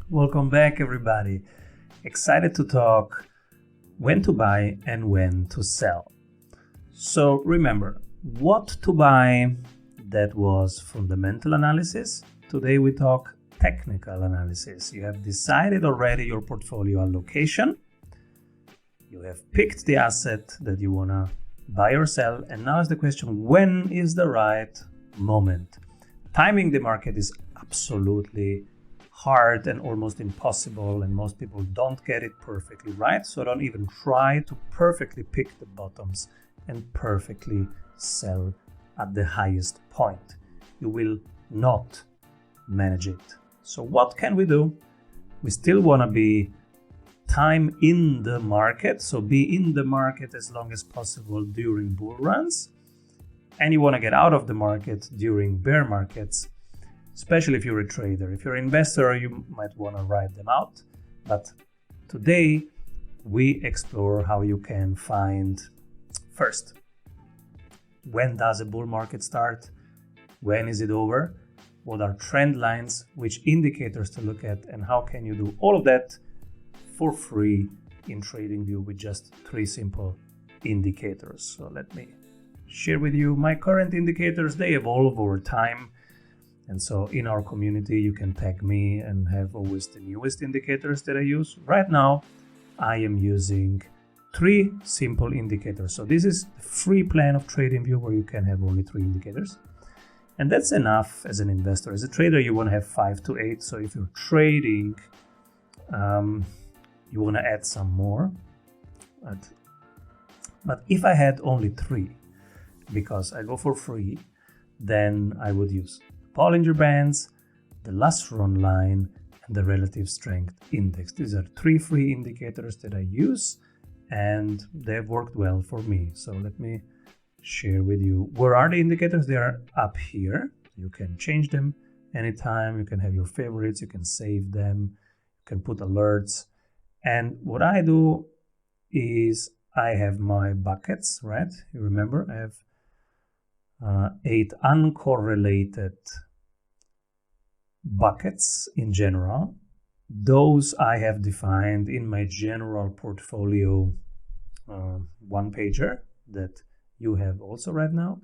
Welcome back, everybody. Excited to talk when to buy and when to sell. So remember, what to buy, that was fundamental analysis. Today we talk technical analysis. You have decided already your portfolio allocation. You have picked the asset that you want to buy or sell. And now is the question, when is the right moment? Timing the market is absolutely hard and almost impossible, and most people don't get it perfectly right. So don't even try to perfectly pick the bottoms and perfectly sell at the highest point. You will not manage it. So what can we do? We still want to be time in the market, so be in the market as long as possible during bull runs, and you want to get out of the market during bear markets, especially if you're a trader. If you're an investor, you might want to ride them out. But today we explore how you can find, first, when does a bull market start? When is it over? What are trend lines? Which indicators to look at? And how can you do all of that for free in TradingView with just 3 simple indicators? So let me share with you my current indicators. They evolve over time. And so in our community, you can tag me and have always the newest indicators that I use. Right now, I am using 3 simple indicators. So this is the free plan of TradingView where you can have only 3 indicators. And that's enough as an investor. As a trader, you want to have 5 to 8. So if you're trading, you want to add some more. But if I had only 3, because I go for free, then I would use Bollinger Bands, the last run line, and the relative strength index. These are 3 free indicators that I use, and they've worked well for me. So let me share with you. Where are the indicators? They are up here. You can change them anytime. You can have your favorites. You can save them. You can put alerts. And what I do is I have my buckets, right? You remember I have 8 uncorrelated buckets in general. Those I have defined in my general portfolio one-pager that you have also right now.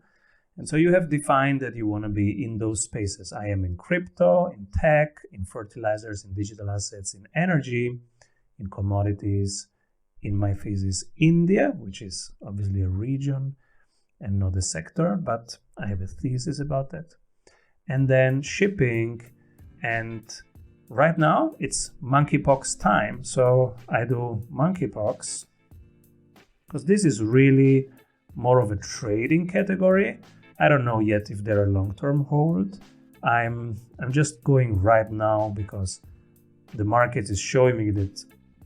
And so you have defined that you want to be in those spaces. I am in crypto, in tech, in fertilizers, in digital assets, in energy, in commodities. In my thesis, India, which is obviously a region and not a sector, but I have a thesis about that. And then shipping, and right now it's monkeypox time. So I do monkeypox because this is really more of a trading category. I don't know yet if they're a long-term hold. I'm just going right now because the market is showing me that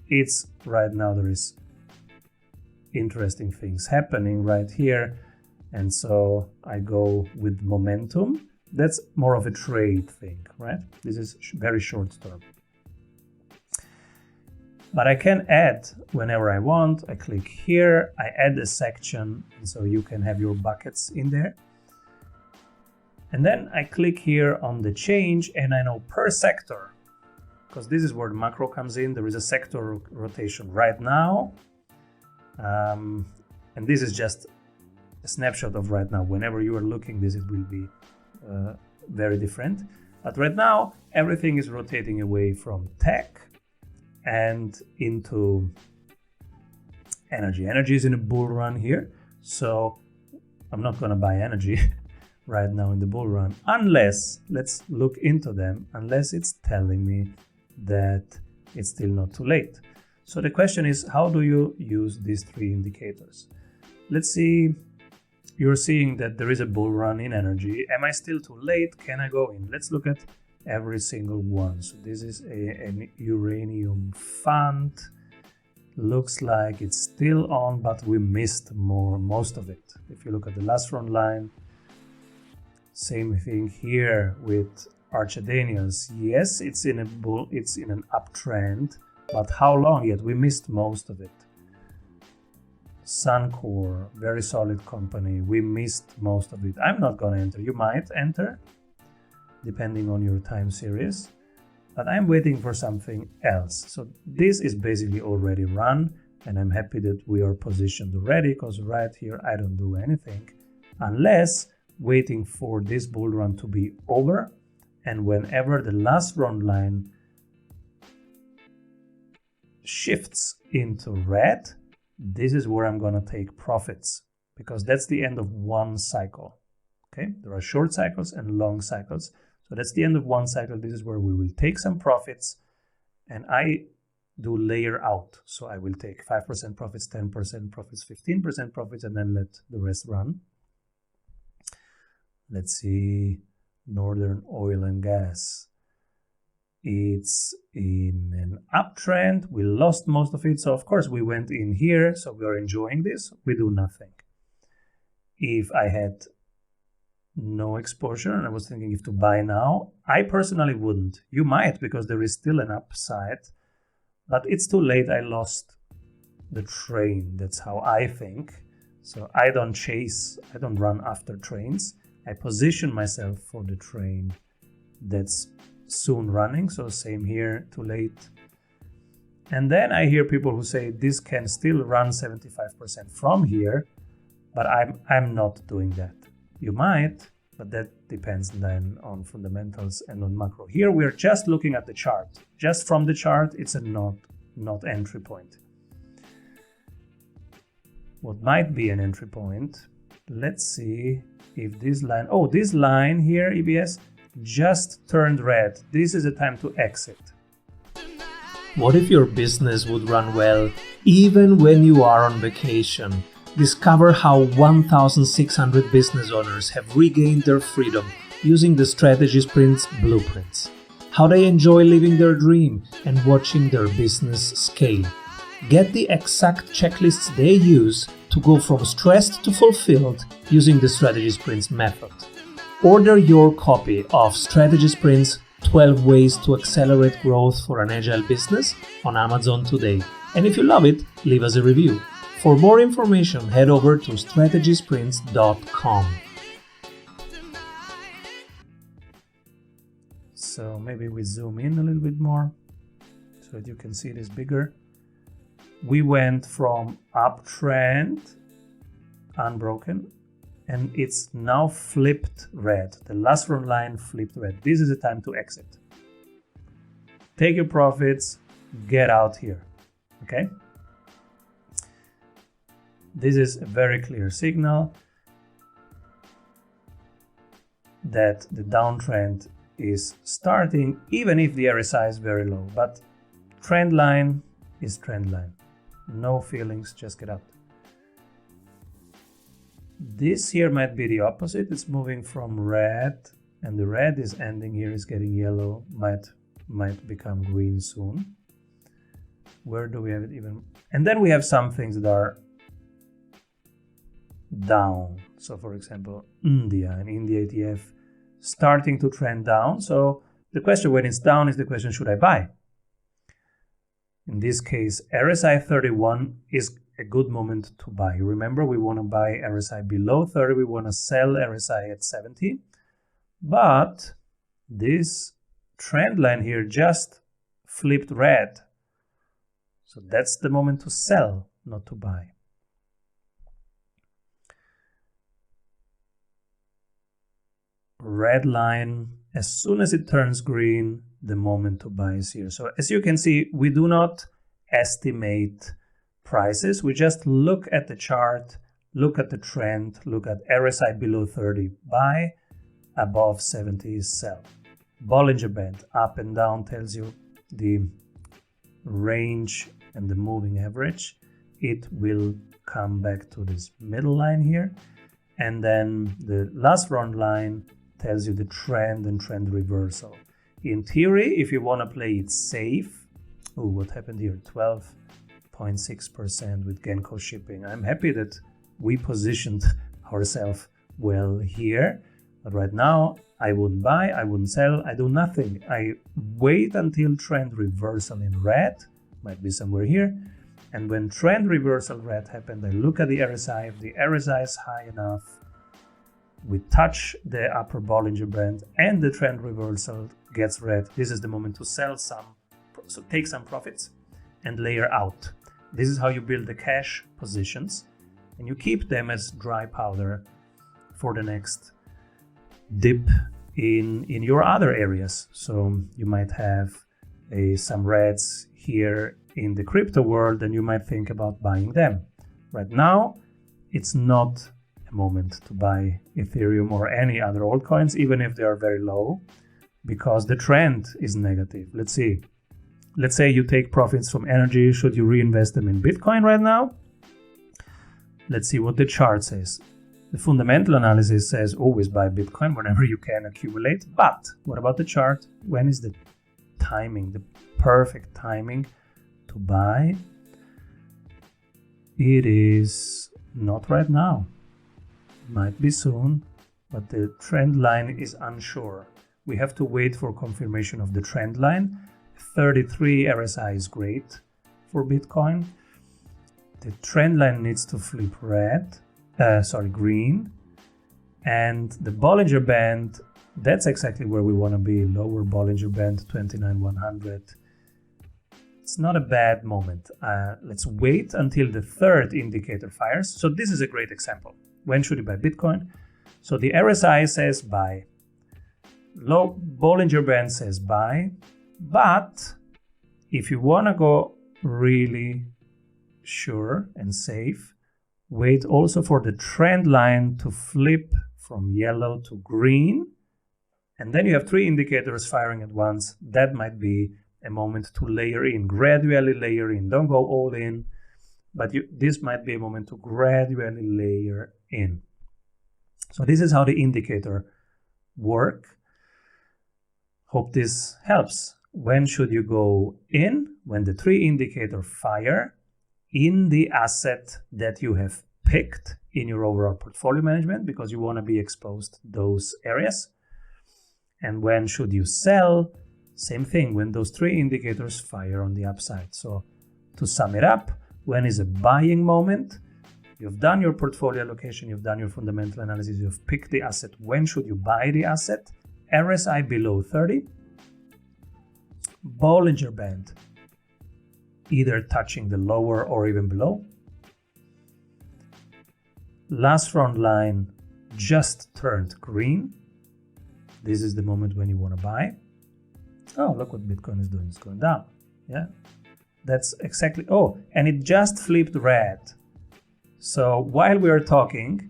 it's right now there is interesting things happening right here, and so I go with momentum. That's more of a trade thing, right? This is very short term. But I can add whenever I want. I click here, I add a section, and so you can have your buckets in there. And then I click here on the change, and I know per sector, because this is where the macro comes in. There is a sector rotation right now. And this is just a snapshot of right now. Whenever you are looking this, it will be very different. But right now, everything is rotating away from tech and into energy. Energy is in a bull run here. So I'm not going to buy energy right now in the bull run unless, let's look into them, unless it's telling me that it's still not too late. So the question is, how do you use these 3 indicators? Let's see, you're seeing that there is a bull run in energy. Am I still too late? Can I go in? Let's look at every single one. So this is an uranium fund. Looks like it's still on, but we missed most of it. If you look at the last run line, same thing here with Archadenius. Yes, it's in an uptrend, but how long yet? We missed most of it. Suncor, very solid company. We missed most of it. I'm not going to enter. You might enter, depending on your time series. but I'm waiting for something else. So this is basically already run, and I'm happy that we are positioned already, because right here I don't do anything unless waiting for this bull run to be over, and whenever the last run line shifts into red, this is where I'm gonna take profits, because that's the end of one cycle. Okay, there are short cycles and long cycles. So that's the end of one cycle. This is where we will take some profits, and I do layer out. So I will take 5% profits, 10% profits, 15% profits, and then let the rest run. Let's see, Northern Oil and Gas. It's in an uptrend. We lost most of it. So of course we went in here. So we are enjoying this. We do nothing. If I had no exposure and I was thinking if to buy now, I personally wouldn't. You might, because there is still an upside, but it's too late. I lost the train. That's how I think. So I don't chase, I don't run after trains. I position myself for the train that's soon running. So same here, too late. And then I hear people who say this can still run 75% from here, but I'm not doing that. You might, but that depends then on fundamentals and on macro. Here we're just looking at the chart. Just from the chart, it's a not entry point. What might be an entry point? Let's see if this line here, EBS, just turned red. This is a time to exit. What if your business would run well even when you are on vacation? Discover how 1,600 business owners have regained their freedom using the Strategy Sprints blueprints. How they enjoy living their dream and watching their business scale. Get the exact checklists they use to go from stressed to fulfilled using the Strategy Sprints method. Order your copy of Strategy Sprints 12 Ways to Accelerate Growth for an Agile Business on Amazon today. And if you love it, leave us a review. For more information, head over to strategysprints.com. So maybe we zoom in a little bit more so that you can see this bigger. We went from uptrend, unbroken, and it's now flipped red. The last run line flipped red. This is the time to exit. Take your profits, get out here, okay? This is a very clear signal that the downtrend is starting, even if the RSI is very low. But trend line is trend line. No feelings, just get out. This here might be the opposite. It's moving from red, and the red is ending here, is getting yellow, might become green soon. Where do we have it even? And then we have some things that are down. So for example, India ETF starting to trend down. So the question when it's down is the question, should I buy? In this case, RSI 31 is a good moment to buy. Remember, we want to buy RSI below 30. We want to sell RSI at 70. But this trend line here just flipped red. So that's the moment to sell, not to buy. Red line, as soon as it turns green, the moment to buy is here. So as you can see, we do not estimate prices. We just look at the chart, look at the trend, look at RSI below 30, buy, above 70 is sell. Bollinger Band up and down tells you the range and the moving average. It will come back to this middle line here. And then the last run line tells you the trend and trend reversal. In theory, if you want to play it safe, what happened here? 12.6% with Genko shipping. I'm happy that we positioned ourselves well here, but right now I wouldn't buy, I wouldn't sell, I do nothing. I wait until trend reversal in red, might be somewhere here, and when trend reversal red happened, I look at the RSI. If the RSI is high enough, we touch the upper Bollinger Band and the trend reversal gets red, this is the moment to sell some, so take some profits and layer out. This is how you build the cash positions, and you keep them as dry powder for the next dip in your other areas. So you might have some reds here in the crypto world, and you might think about buying them. Right now, it's not a moment to buy Ethereum or any other altcoins, even if they are very low, because the trend is negative. Let's see. Let's say you take profits from energy. Should you reinvest them in Bitcoin right now? Let's see what the chart says. The fundamental analysis says always buy Bitcoin whenever you can accumulate. But what about the chart? When is the timing, the perfect timing to buy? It is not right now. Might be soon, but the trend line is unsure. We have to wait for confirmation of the trend line. 33 RSI is great for Bitcoin. The trend line needs to flip green. And the Bollinger Band, that's exactly where we want to be. Lower Bollinger Band, 29,100. It's not a bad moment. Let's wait until the third indicator fires. So this is a great example. When should you buy Bitcoin? So the RSI says buy. Low Bollinger Band says buy. But if you want to go really sure and safe, wait also for the trend line to flip from yellow to green. And then you have three indicators firing at once. That might be a moment to layer in, gradually layer in. Don't go all in, but this might be a moment to gradually layer in. So this is how the indicator work. Hope this helps. When should you go in? When the three indicators fire in the asset that you have picked in your overall portfolio management, because you want to be exposed to those areas. And when should you sell? Same thing, when those three indicators fire on the upside. So to sum it up, when is a buying moment? You've done your portfolio allocation, you've done your fundamental analysis, you've picked the asset. When should you buy the asset? RSI below 30. Bollinger Band either touching the lower or even below. Last front line just turned green. This is the moment when you want to buy. Oh, look what Bitcoin is doing. It's going down. Yeah, that's exactly. Oh, and it just flipped red. So while we are talking,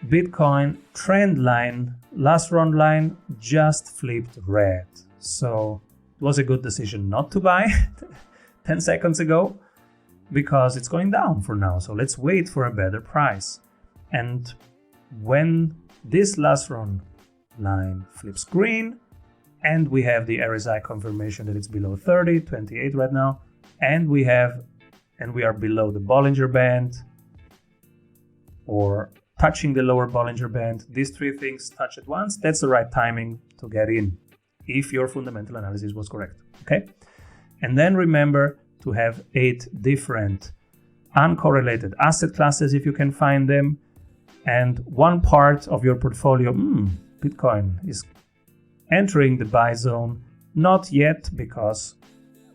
Bitcoin trend line, last run line just flipped red. So it was a good decision not to buy 10 seconds ago, because it's going down for now. So let's wait for a better price. And when this last run line flips green, and we have the RSI confirmation that it's below 30, 28 right now, and we are below the Bollinger Band or touching the lower Bollinger Band, these three things touch at once, that's the right timing to get in, if your fundamental analysis was correct, okay? And then remember to have 8 different uncorrelated asset classes if you can find them, and one part of your portfolio, Bitcoin is entering the buy zone, not yet because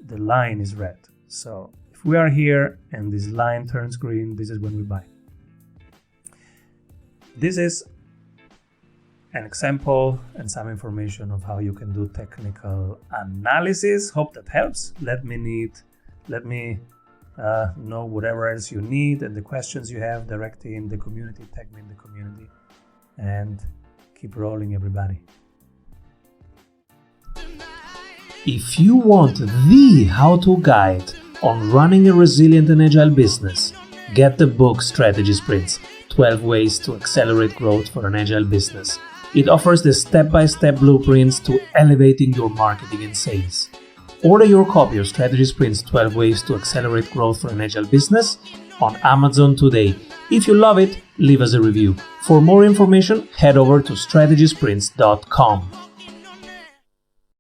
the line is red. So if we are here and this line turns green, this is when we buy. This is an example and some information of how you can do technical analysis. Hope that helps. Let me know whatever else you need and the questions you have directly in the community. Tag me in the community and keep rolling, everybody. If you want the how-to guide on running a resilient and agile business, get the book Strategy Sprints, 12 Ways to Accelerate Growth for an Agile Business. It offers the step-by-step blueprints to elevating your marketing and sales. Order your copy of Strategy Sprints, 12 Ways to Accelerate Growth for an Agile Business on Amazon today. If you love it, leave us a review. For more information, head over to strategysprints.com.